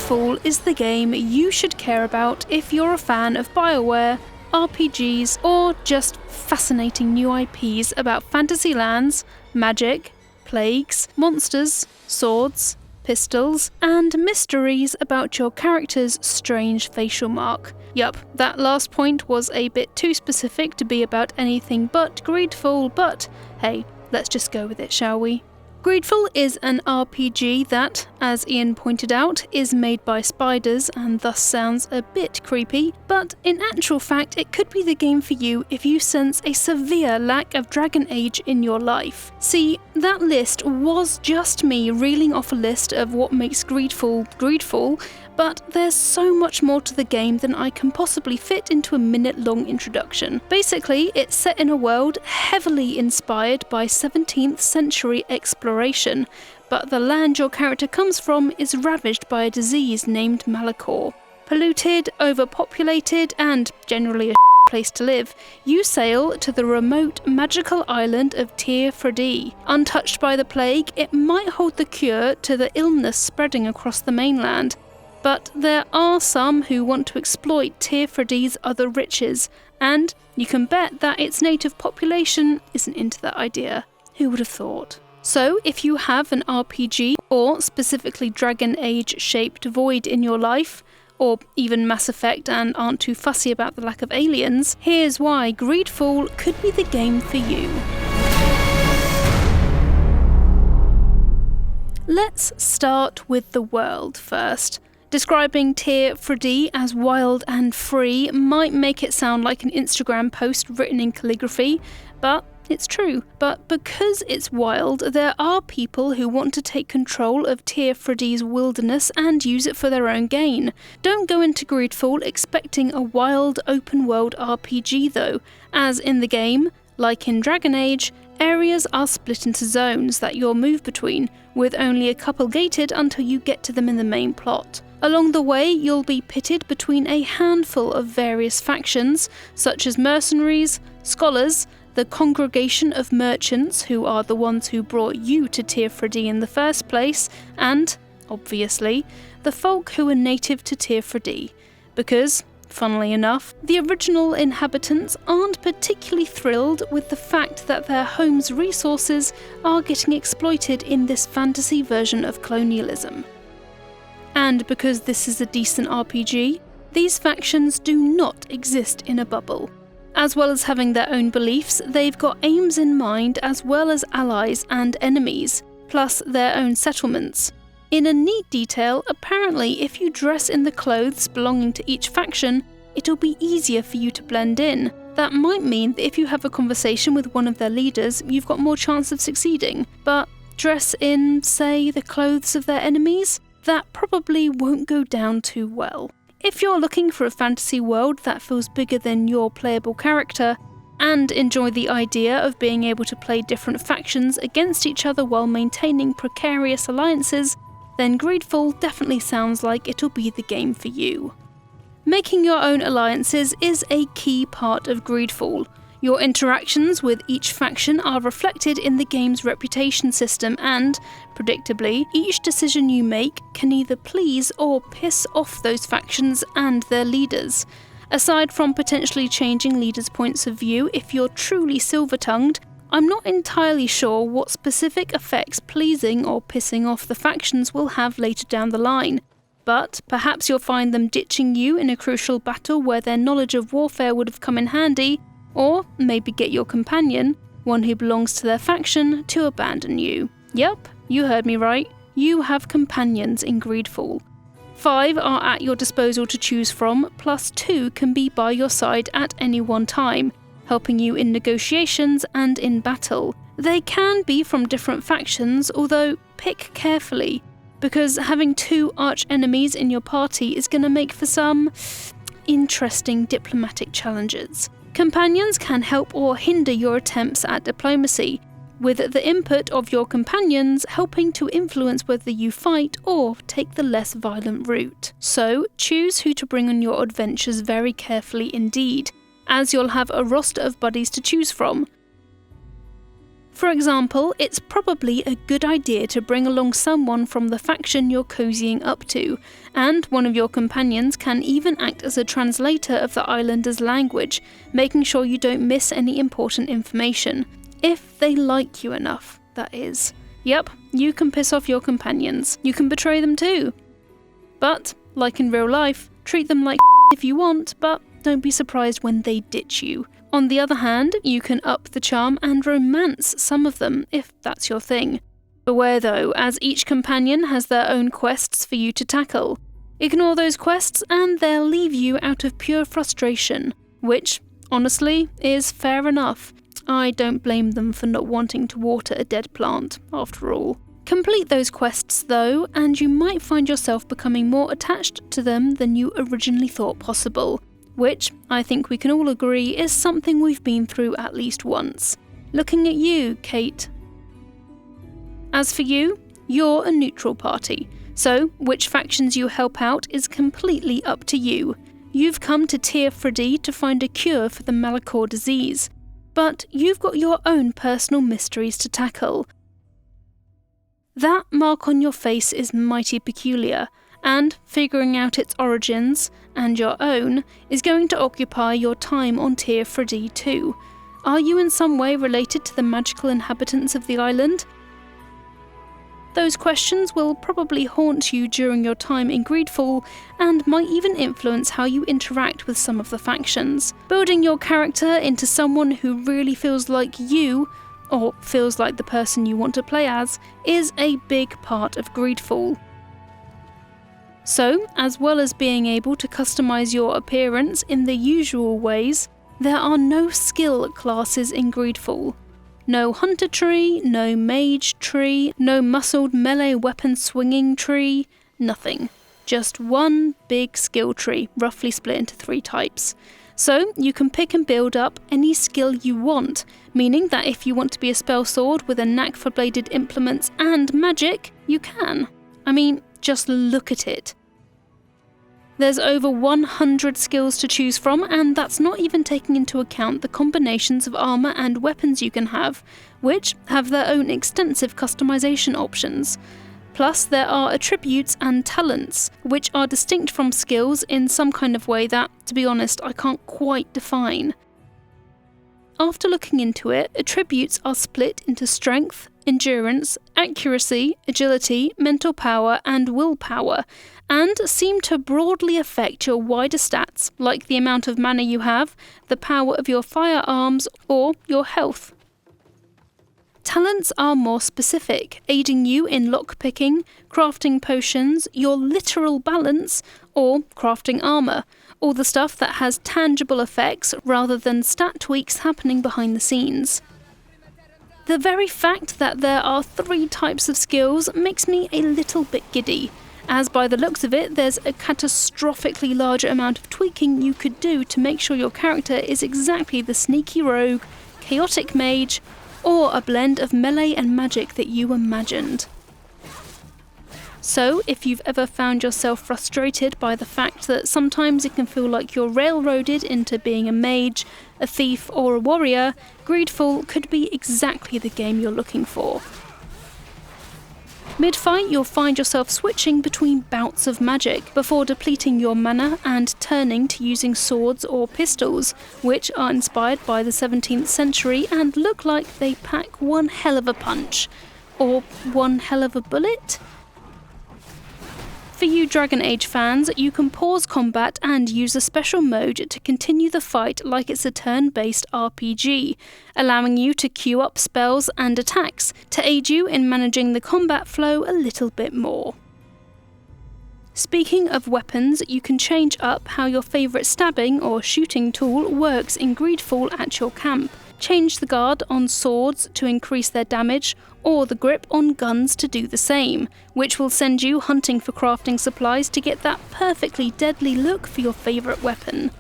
GreedFall is the game you should care about if you're a fan of Bioware, RPGs, or just fascinating new IPs about fantasy lands, magic, plagues, monsters, swords, pistols, and mysteries about your character's strange facial mark. Yup, that last point was a bit too specific to be about anything but GreedFall, but hey, let's just go with it, shall we? GreedFall is an RPG that, as Ian pointed out, is made by spiders and thus sounds a bit creepy, but in actual fact it could be the game for you if you sense a severe lack of Dragon Age in your life. See, that list was just me reeling off a list of what makes GreedFall, but there's so much more to the game than I can possibly fit into a minute-long introduction. Basically, it's set in a world heavily inspired by 17th century exploration, but the land your character comes from is ravaged by a disease named Malachor. Polluted, overpopulated, and generally a place to live, you sail to the remote magical island of Teer Fradee. Untouched by the plague, it might hold the cure to the illness spreading across the mainland. But there are some who want to exploit Teer Fradee's other riches, and you can bet that its native population isn't into that idea. Who would have thought? So, if you have an RPG, or specifically Dragon Age-shaped void in your life, or even Mass Effect and aren't too fussy about the lack of aliens, here's why GreedFall could be the game for you. Let's start with the world first. Describing Teer Fradee as wild and free might make it sound like an Instagram post written in calligraphy, but it's true. But because it's wild, there are people who want to take control of Teer Fradee's wilderness and use it for their own gain. Don't go into GreedFall expecting a wild open-world RPG though, as in the game, like in Dragon Age, areas are split into zones that you'll move between, with only a couple gated until you get to them in the main plot. Along the way, you'll be pitted between a handful of various factions, such as mercenaries, scholars, the congregation of merchants, who are the ones who brought you to Teer Fradee in the first place, and, obviously, the folk who are native to Teer Fradee. Because, funnily enough, the original inhabitants aren't particularly thrilled with the fact that their home's resources are getting exploited in this fantasy version of colonialism. And because this is a decent RPG, these factions do not exist in a bubble. As well as having their own beliefs, they've got aims in mind as well as allies and enemies, plus their own settlements. In a neat detail, apparently if you dress in the clothes belonging to each faction, it'll be easier for you to blend in. That might mean that if you have a conversation with one of their leaders, you've got more chance of succeeding, but dress in, say, the clothes of their enemies? That probably won't go down too well. If you're looking for a fantasy world that feels bigger than your playable character, and enjoy the idea of being able to play different factions against each other while maintaining precarious alliances, then GreedFall definitely sounds like it'll be the game for you. Making your own alliances is a key part of GreedFall. Your interactions with each faction are reflected in the game's reputation system and, predictably, each decision you make can either please or piss off those factions and their leaders. Aside from potentially changing leaders' points of view if you're truly silver-tongued, I'm not entirely sure what specific effects pleasing or pissing off the factions will have later down the line. But perhaps you'll find them ditching you in a crucial battle where their knowledge of warfare would have come in handy, or maybe get your companion, one who belongs to their faction, to abandon you. Yep, you heard me right. You have companions in GreedFall. 5 are at your disposal to choose from, plus 2 can be by your side at any one time, helping you in negotiations and in battle. They can be from different factions, although pick carefully, because having 2 arch-enemies in your party is going to make for some interesting diplomatic challenges. Companions can help or hinder your attempts at diplomacy, with the input of your companions helping to influence whether you fight or take the less violent route. So, choose who to bring on your adventures very carefully indeed, as you'll have a roster of buddies to choose from. For example, it's probably a good idea to bring along someone from the faction you're cozying up to, and one of your companions can even act as a translator of the islanders' language, making sure you don't miss any important information. If they like you enough, that is. Yep, you can piss off your companions. You can betray them too. But, like in real life, treat them like if you want, but don't be surprised when they ditch you. On the other hand, you can up the charm and romance some of them, if that's your thing. Beware though, as each companion has their own quests for you to tackle. Ignore those quests and they'll leave you out of pure frustration, which, honestly, is fair enough. I don't blame them for not wanting to water a dead plant, after all. Complete those quests though, and you might find yourself becoming more attached to them than you originally thought possible. Which, I think we can all agree, is something we've been through at least once. Looking at you, Kate. As for you, you're a neutral party, so which factions you help out is completely up to you. You've come to Teer Fradee to find a cure for the Malachor disease, but you've got your own personal mysteries to tackle. That mark on your face is mighty peculiar, and figuring out its origins, and your own, is going to occupy your time on Teer Fradee too. Are you in some way related to the magical inhabitants of the island? Those questions will probably haunt you during your time in GreedFall, and might even influence how you interact with some of the factions. Building your character into someone who really feels like you, or feels like the person you want to play as, is a big part of GreedFall. So, as well as being able to customize your appearance in the usual ways, there are no skill classes in GreedFall. No hunter tree, no mage tree, no muscled melee weapon swinging tree, nothing. Just one big skill tree, roughly split into 3 types. So, you can pick and build up any skill you want, meaning that if you want to be a spell sword with a knack for bladed implements and magic, you can. I mean, just look at it. There's over 100 skills to choose from, and that's not even taking into account the combinations of armour and weapons you can have, which have their own extensive customization options. Plus, there are attributes and talents, which are distinct from skills in some kind of way that, to be honest, I can't quite define. After looking into it, attributes are split into strength, endurance, accuracy, agility, mental power, and willpower, and seem to broadly affect your wider stats, like the amount of mana you have, the power of your firearms, or your health. Talents are more specific, aiding you in lockpicking, crafting potions, your literal balance, or crafting armour, all the stuff that has tangible effects rather than stat tweaks happening behind the scenes. The very fact that there are 3 types of skills makes me a little bit giddy, as by the looks of it, there's a catastrophically large amount of tweaking you could do to make sure your character is exactly the sneaky rogue, chaotic mage, or a blend of melee and magic that you imagined. So, if you've ever found yourself frustrated by the fact that sometimes it can feel like you're railroaded into being a mage, a thief, or a warrior, GreedFall could be exactly the game you're looking for. Mid-fight, you'll find yourself switching between bouts of magic before depleting your mana and turning to using swords or pistols, which are inspired by the 17th century and look like they pack one hell of a punch. Or one hell of a bullet? For you Dragon Age fans, you can pause combat and use a special mode to continue the fight like it's a turn-based RPG, allowing you to queue up spells and attacks to aid you in managing the combat flow a little bit more. Speaking of weapons, you can change up how your favourite stabbing or shooting tool works in GreedFall at your camp. Change the guard on swords to increase their damage, or the grip on guns to do the same, which will send you hunting for crafting supplies to get that perfectly deadly look for your favourite weapon.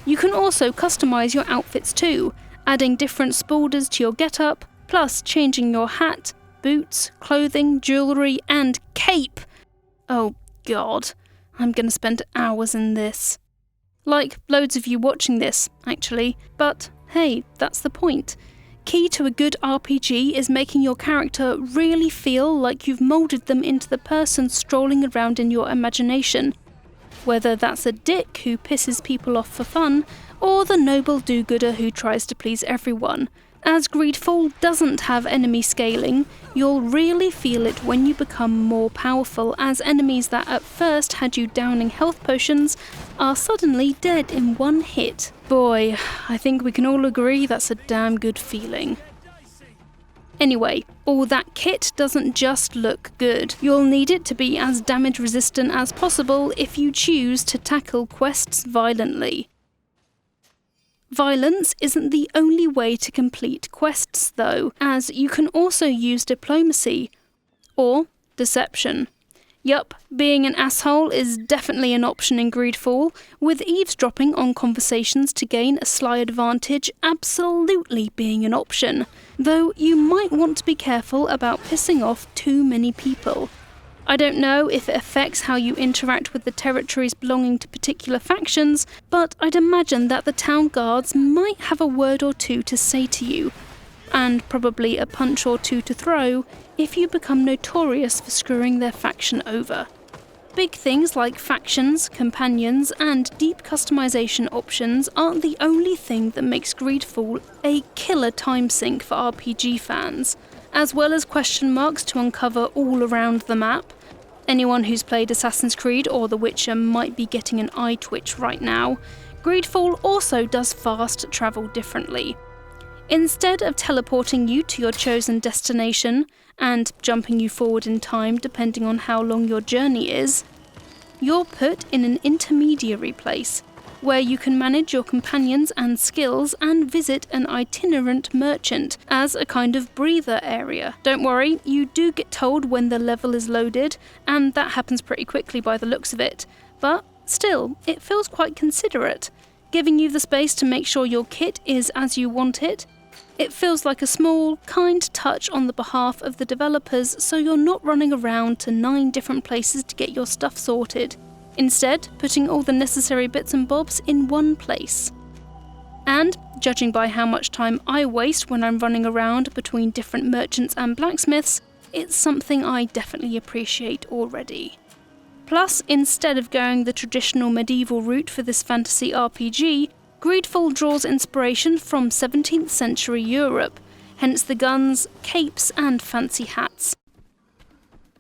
You can also customise your outfits too, adding different spaulders to your getup, plus changing your hat, boots, clothing, jewellery, and cape! Oh god, I'm gonna spend hours in this. Like loads of you watching this, actually, but hey, that's the point. Key to a good RPG is making your character really feel like you've moulded them into the person strolling around in your imagination. Whether that's a dick who pisses people off for fun, or the noble do-gooder who tries to please everyone. As GreedFall doesn't have enemy scaling, you'll really feel it when you become more powerful, as enemies that at first had you downing health potions are suddenly dead in one hit. Boy, I think we can all agree that's a damn good feeling. Anyway, all that kit doesn't just look good. You'll need it to be as damage resistant as possible if you choose to tackle quests violently. Violence isn't the only way to complete quests though, as you can also use diplomacy or deception. Yup, being an asshole is definitely an option in GreedFall, with eavesdropping on conversations to gain a sly advantage absolutely being an option, though you might want to be careful about pissing off too many people. I don't know if it affects how you interact with the territories belonging to particular factions, but I'd imagine that the town guards might have a word or two to say to you, and probably a punch or two to throw if you become notorious for screwing their faction over. Big things like factions, companions, and deep customization options aren't the only thing that makes GreedFall a killer time sink for RPG fans, as well as question marks to uncover all around the map. Anyone who's played Assassin's Creed or The Witcher might be getting an eye twitch right now. GreedFall also does fast travel differently. Instead of teleporting you to your chosen destination, and jumping you forward in time depending on how long your journey is, you're put in an intermediary place, where you can manage your companions and skills and visit an itinerant merchant as a kind of breather area. Don't worry, you do get told when the level is loaded, and that happens pretty quickly by the looks of it, but still, it feels quite considerate, giving you the space to make sure your kit is as you want it. It feels like a small, kind touch on the behalf of the developers, so you're not running around to 9 different places to get your stuff sorted. Instead, putting all the necessary bits and bobs in one place. And, judging by how much time I waste when I'm running around between different merchants and blacksmiths, it's something I definitely appreciate already. Plus, instead of going the traditional medieval route for this fantasy RPG, GreedFall draws inspiration from 17th century Europe, hence the guns, capes and fancy hats.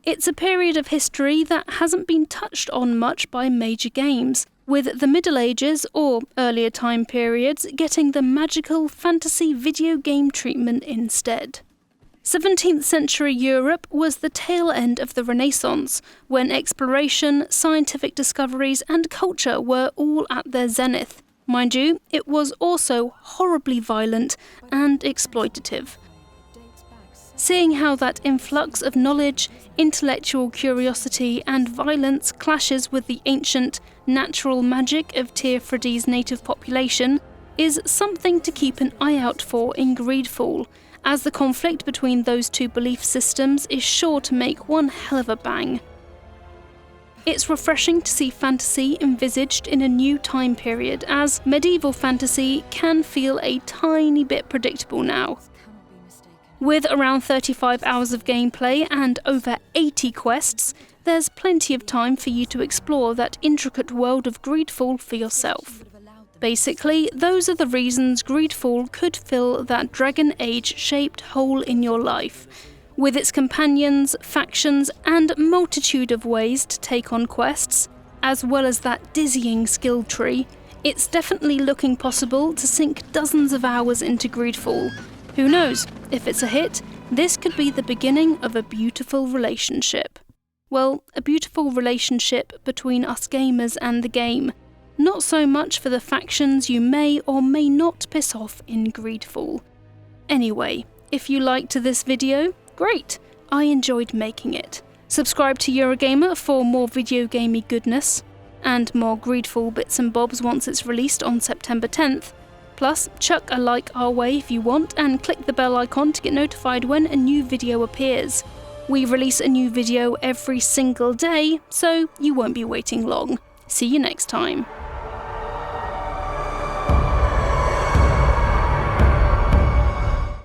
It's a period of history that hasn't been touched on much by major games, with the Middle Ages or earlier time periods getting the magical fantasy video game treatment instead. 17th century Europe was the tail end of the Renaissance, when exploration, scientific discoveries and culture were all at their zenith. Mind you, it was also horribly violent and exploitative. Seeing how that influx of knowledge, intellectual curiosity and violence clashes with the ancient, natural magic of Teer Fradee's native population is something to keep an eye out for in GreedFall, as the conflict between those two belief systems is sure to make one hell of a bang. It's refreshing to see fantasy envisaged in a new time period, as medieval fantasy can feel a tiny bit predictable now. With around 35 hours of gameplay and over 80 quests, there's plenty of time for you to explore that intricate world of GreedFall for yourself. Basically, those are the reasons GreedFall could fill that Dragon Age-shaped hole in your life. With its companions, factions, and multitude of ways to take on quests, as well as that dizzying skill tree, it's definitely looking possible to sink dozens of hours into GreedFall. Who knows, if it's a hit, this could be the beginning of a beautiful relationship. Well, a beautiful relationship between us gamers and the game. Not so much for the factions you may or may not piss off in GreedFall. Anyway, if you liked this video, great, I enjoyed making it. Subscribe to Eurogamer for more video gamey goodness, and more GreedFall bits and bobs once it's released on September 10th. Plus, chuck a like our way if you want, and click the bell icon to get notified when a new video appears. We release a new video every single day, so you won't be waiting long. See you next time.